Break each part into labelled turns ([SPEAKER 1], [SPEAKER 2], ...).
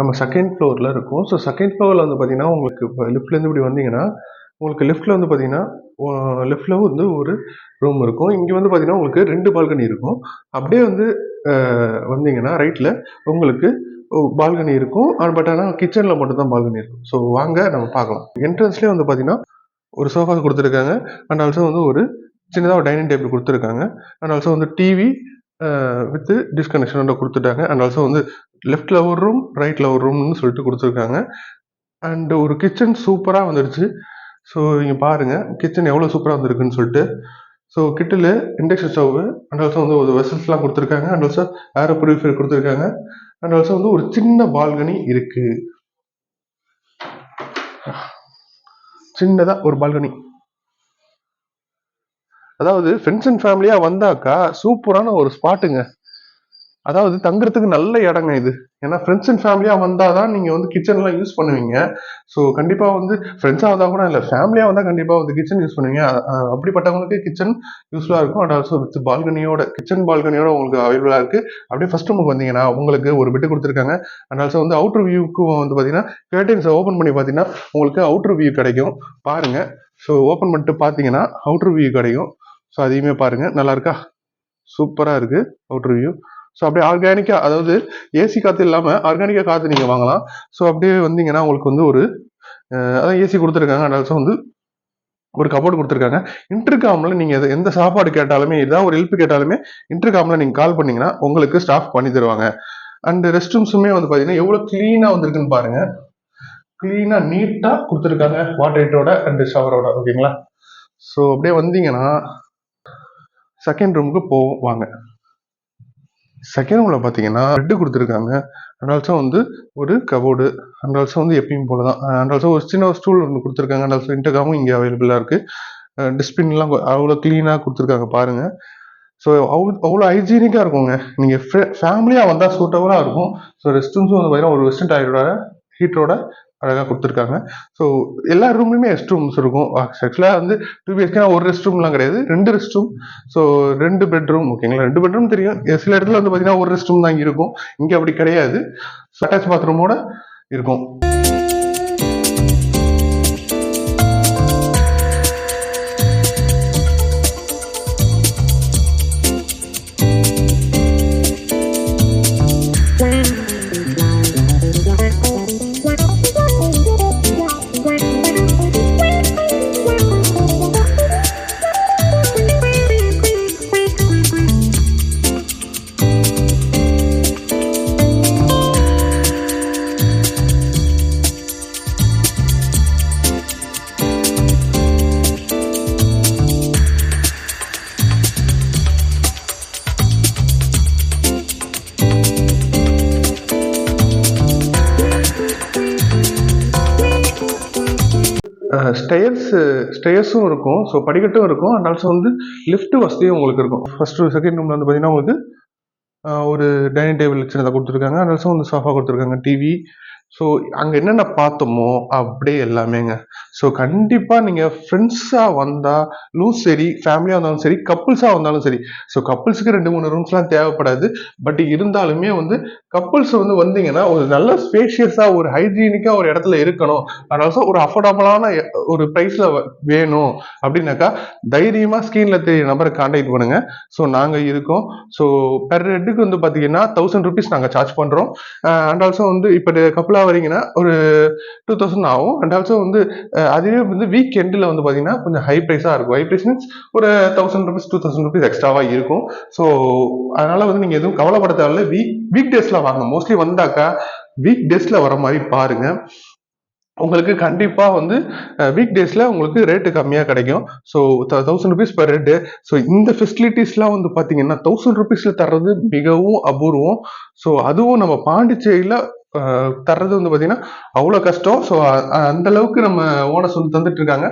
[SPEAKER 1] நம்ம செகண்ட் ஃப்ளோரில் இருக்கும். ஸோ செகண்ட் ஃப்ளோரில் வந்து பார்த்தீங்கன்னா உங்களுக்கு இப்போ லிஃப்ட்லேருந்து இப்படி வந்தீங்கன்னா உங்களுக்கு லெஃப்ட்டில் வந்து பார்த்தீங்கன்னா லெஃப்ட்டில் வந்து ஒரு ரூம் இருக்கும். இங்கே வந்து பார்த்தீங்கன்னா உங்களுக்கு 2 பால்கனி இருக்கும். அப்படியே வந்து வந்தீங்கன்னா ரைட்டில் உங்களுக்கு பால்கனி இருக்கும். பட் ஆனால் கிச்சனில் மட்டும் தான் பால்கனி இருக்கும். ஸோ வாங்க நம்ம பார்க்கலாம். என்ட்ரன்ஸ்லேயே வந்து பார்த்தீங்கன்னா ஒரு சோஃபா கொடுத்துருக்காங்க. அண்ட் ஆல்சோ வந்து ஒரு சின்னதாக ஒரு டைனிங் டேபிள் கொடுத்துருக்காங்க. அண்ட் ஆல்சோ வந்து டிவி வித் டிஸ்கனெக்ஷனோட கொடுத்துட்டாங்க. அண்ட் ஆல்சோ வந்து லெஃப்ட்டில் ஒரு ரூம், ரைட்டில் ஒரு ரூம்னு சொல்லிட்டு கொடுத்துருக்காங்க. அண்ட் ஒரு கிச்சன் சூப்பராக வந்துருச்சு. ஸோ இங்கே பாருங்கள் கிச்சன் எவ்வளோ சூப்பராக வந்திருக்குன்னு சொல்லிட்டு. ஸோ கிட்டில் இண்டக்ஷன் ஸ்டவ் அண்ட் ஆல்சோ வந்து ஒரு வெசல்ஸ்லாம் கொடுத்துருக்காங்க. அண்ட் ஆல்சோ ஏர் ப்யூரிஃபையர் கொடுத்துருக்காங்க. அண்ட் ஆல்சோ வந்து ஒரு சின்ன பால்கனி இருக்குது. சின்னதாக ஒரு பால்கனி. அதாவது ஃப்ரெண்ட்ஸ் அண்ட் ஃபேமிலியாக வந்தாக்கா சூப்பரான ஒரு ஸ்பாட்டுங்க. அதாவது தங்குறதுக்கு நல்ல இடங்க இது. ஏன்னா ஃப்ரெண்ட்ஸ் அண்ட் ஃபேமிலியாக வந்தால் தான் நீங்கள் வந்து கிச்சன்லாம் யூஸ் பண்ணுவீங்க. ஸோ கண்டிப்பாக வந்து ஃப்ரெண்ட்ஸாக வந்தால் கூட இல்லை, ஃபேமிலியாக வந்தால் கண்டிப்பாக வந்து கிச்சன் யூஸ் பண்ணுவீங்க. அப்படிப்பட்டவங்களுக்கு கிச்சன் யூஸ்ஃபுல்லாக இருக்கும். அண்ட் ஆல்சோ வித் பால்கனியோட, கிச்சன் பால்கனியோட உங்களுக்கு அவைலபிளாக இருக்குது. அப்படியே ஃபர்ஸ்ட் ரூமுக்கு வந்தீங்கன்னா உங்களுக்கு ஒரு பெட்டு கொடுத்துருக்காங்க. அண்ட் ஆல்சோ வந்து அவுட்டர் வியூக்கும் வந்து பார்த்தீங்கன்னா கர்டன்ஸை ஓப்பன் பண்ணி பார்த்தீங்கன்னா உங்களுக்கு அவுட்டர் வியூ கிடைக்கும். பாருங்கள். ஸோ ஓப்பன் பண்ணிட்டு பார்த்தீங்கன்னா அவுட்டர் வியூ கிடைக்கும். ஸோ அதையுமே பாருங்கள். நல்லா இருக்கா? சூப்பராக இருக்குது அவுட்டர் வியூ. ஸோ அப்படியே ஆர்கானிக்காக, அதாவது ஏசி காற்று இல்லாமல் ஆர்கானிக்காக காற்று நீங்கள் வாங்கலாம். ஸோ அப்படியே வந்தீங்கன்னா உங்களுக்கு வந்து ஒரு அதான் ஏசி கொடுத்துருக்காங்க. அண்ட் ஆல்சோ வந்து ஒரு கபோர்டு கொடுத்துருக்காங்க. இன்டர்காமில் நீங்கள் எந்த சாப்பாடு கேட்டாலுமே, ஏதாவது ஒரு ஹெல்ப் கேட்டாலுமே இன்டர்காமில் நீங்கள் கால் பண்ணிங்கன்னா உங்களுக்கு ஸ்டாஃப் பண்ணி தருவாங்க. அண்ட் ரெஸ்ட் ரூம்ஸுமே வந்து பார்த்தீங்கன்னா எவ்வளோ க்ளீனாக வந்திருக்குன்னு பாருங்கள். க்ளீனாக நீட்டாக கொடுத்துருக்காங்க வாட்டர் ஹீட்டரோட அண்ட் ஷவரோட. ஓகேங்களா? ஸோ அப்படியே வந்தீங்கன்னா செகண்ட் ரூமுக்கு போவோம் வாங்க. செகண்ட் ரூமில் பார்த்தீங்கன்னா பெட்டு கொடுத்துருக்காங்க. அண்ட் ஆல்சோ வந்து ஒரு கபோர்டு. அண்ட் ஆல்சோ வந்து எப்பயும் போல தான். அண்ட் ஆல்சோ ஒரு சின்ன ஸ்டூல் ஒன்று கொடுத்துருக்காங்க. அண்ட் ஆல்சோ இன்டர்காமும் இங்கே அவைலபிளாக இருக்குது. டிஸ்பின்லாம் அவ்வளோ க்ளீனாக கொடுத்துருக்காங்க பாருங்கள். ஸோ அவ்வளோ ஹைஜீனிக்காக இருக்குங்க. நீங்கள் ஃபேமிலியாக வந்தால் சூட்டபுளாக இருக்கும். ஸோ ரெஸ்ட் ரூம்ஸும் வந்து பார்த்தீங்கன்னா ஒரு வெஸ்டர்ன் டாய்லெட்டோட ஹீட்டரோட அழகாக கொடுத்துருக்காங்க. ஸோ எல்லா ரூம்லையுமே ரெஸ்ட் ரூம்ஸ் இருக்கும். ஆக்சுவலாக வந்து 2 BHK ஒரு ரெஸ்ட் ரூம்லாம் கிடையாது, 2 ரெஸ்ட் ரூம். So 2 bedroom. ஓகேங்களா? 2 பெட்ரூம் தெரியும். சில இடத்துல வந்து பார்த்தீங்கன்னா ஒரு ரெஸ்ட் ரூம் தான் இருக்கும். இங்கே அப்படி கிடையாது. அட்டாச் பாத்ரூமோட இருக்கும். ஸ்டேர்ஸும் இருக்கும். ஸோ படிக்கட்டும் இருக்கும். அண்ட் ஆல்சோ வந்து லிஃப்ட் வசதியும் உங்களுக்கு இருக்கும். ஃபர்ஸ்ட் செகண்ட் ரூமில் வந்து பார்த்தீங்கன்னா உங்களுக்கு ஒரு டைனிங் டேபிள் சின்னதாக கொடுத்துருக்காங்க. அண்ட் ஆல்சோ வந்து சோஃபா கொடுத்துருக்காங்க, டிவி. ஸோ அங்கே என்னென்ன பார்த்தோமோ அப்படியே எல்லாமேங்க. ஸோ கண்டிப்பாக நீங்கள் ஃப்ரெண்ட்ஸாக வந்தாலும் சரி, ஃபேமிலியாக வந்தாலும் சரி, கப்புள்ஸாக வந்தாலும் சரி. ஸோ கப்புள்ஸுக்கு 2-3 ரூம்ஸ்லாம் தேவைப்படாது. பட் இருந்தாலுமே வந்து கப்புள்ஸ் வந்து வந்தீங்கன்னா ஒரு நல்ல ஸ்பேஷியஸாக ஒரு ஹைஜீனிக்காக ஒரு இடத்துல இருக்கணும். அதனால ஒரு அஃபோர்டபுளான ஒரு ப்ரைஸில் வேணும் அப்படின்னாக்கா தைரியமாக ஸ்க்ரீனில் தெரிய நம்பரை கான்டாக்ட் பண்ணுங்க. ஸோ நாங்கள் இருக்கோம். ஸோ பெர் ஹெட்டுக்கு வந்து பார்த்தீங்கன்னா 1000 rupees நாங்கள் சார்ஜ் பண்ணுறோம். அண்ட் ஆல்சோ வந்து இப்போ கப்புளாக வரீங்கன்னா ஒரு 2000 ஆகும். அண்ட் ஆல்சோ வந்து அதுவே வந்து வீக் எண்டில் வந்து பார்த்தீங்கன்னா கொஞ்சம் ஹை ப்ரைஸாக இருக்கும். ஹை ப்ரைஸ் மீன்ஸ் ஒரு 1000 rupees 2000 rupees எக்ஸ்ட்ராவாக இருக்கும். ஸோ அதனால் வந்து நீங்கள் எதுவும் கவலைப்பட தேவையில்ல. வீக் டேஸில் வாங்க. மோஸ்ட்லி வந்தாக்கா வீக் டேஸில் வர மாதிரி பாருங்க. உங்களுக்கு கண்டிப்பாக வந்து வீக் டேஸில் உங்களுக்கு ரேட்டு கம்மியாக கிடைக்கும். So 1000 rupees per head. So இந்த ஃபெசிலிட்டிஸ்லாம் வந்து பார்த்தீங்கன்னா 1000 rupeesல தர்றது மிகவும் அபூர்வம். ஸோ அதுவும் நம்ம பாண்டிச்சேரியில் தர்றது வந்து பார்த்தீங்கன்னா அவ்வளோ கஷ்டம். ஸோ அந்த அளவுக்கு நம்ம ஓனர்ஸ் வந்து தந்துட்டு இருக்காங்க.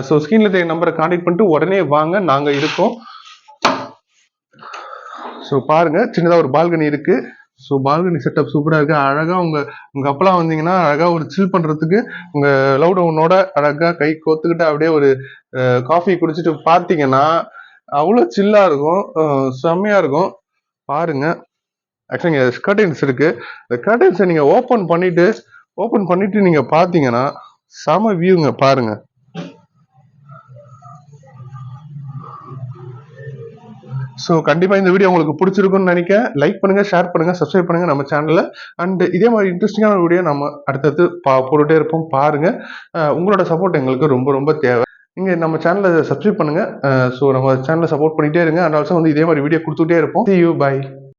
[SPEAKER 1] ஸோ ஸ்க்ரீனில் தெரிய நம்பரை கான்டாக்ட் பண்ணிட்டு உடனே வாங்க, நாங்கள் இருக்கோம். ஸோ பாருங்க, சின்னதாக ஒரு பால்கனி இருக்கு. ஸோ பால்கனி செட்டப் சூப்பராக இருக்கு. அழகாக உங்கள் அப்பெல்லாம் வந்தீங்கன்னா அழகாக ஒரு சில் பண்ணுறதுக்கு உங்கள் லவ் டவுனோட அழகாக கை கோத்துக்கிட்டு அப்படியே ஒரு காஃபி குடிச்சிட்டு பார்த்தீங்கன்னா அவ்வளோ சில்லாக இருக்கும், செம்மையாக இருக்கும். பாருங்க. ஆக்சுவலி இங்கே கர்டைன்ஸ் இருக்கு. இந்த கர்டைன்ஸை நீங்க ஓப்பன் பண்ணிட்டு நீங்க பாத்தீங்கன்னா செம வியூங்க பாருங்க. ஸோ கண்டிப்பாக இந்த வீடியோ உங்களுக்கு பிடிச்சிருக்குன்னு நினைக்கிறேன். லைக் பண்ணுங்க, ஷேர் பண்ணுங்க, சப்ஸ்கிரைப் பண்ணுங்க நம்ம சேனலில். அண்ட் இதே மாதிரி இன்ட்ரெஸ்டிங்கான வீடியோ நம்ம அடுத்தடுத்து போட்டுட்டே இருப்போம். பாருங்க. உங்களோட சப்போர்ட் எங்களுக்கு ரொம்ப ரொம்ப தேவை. நீங்க நம்ம சேனலை சப்ஸ்கிரைப் பண்ணுங்க. ஸோ நம்ம சேனலை சப்போர்ட் பண்ணிட்டே இருங்க. அண்ட் ஆல்சோ வந்து இதே மாதிரி வீடியோ கொடுத்துட்டே இருப்போம். See you, bye.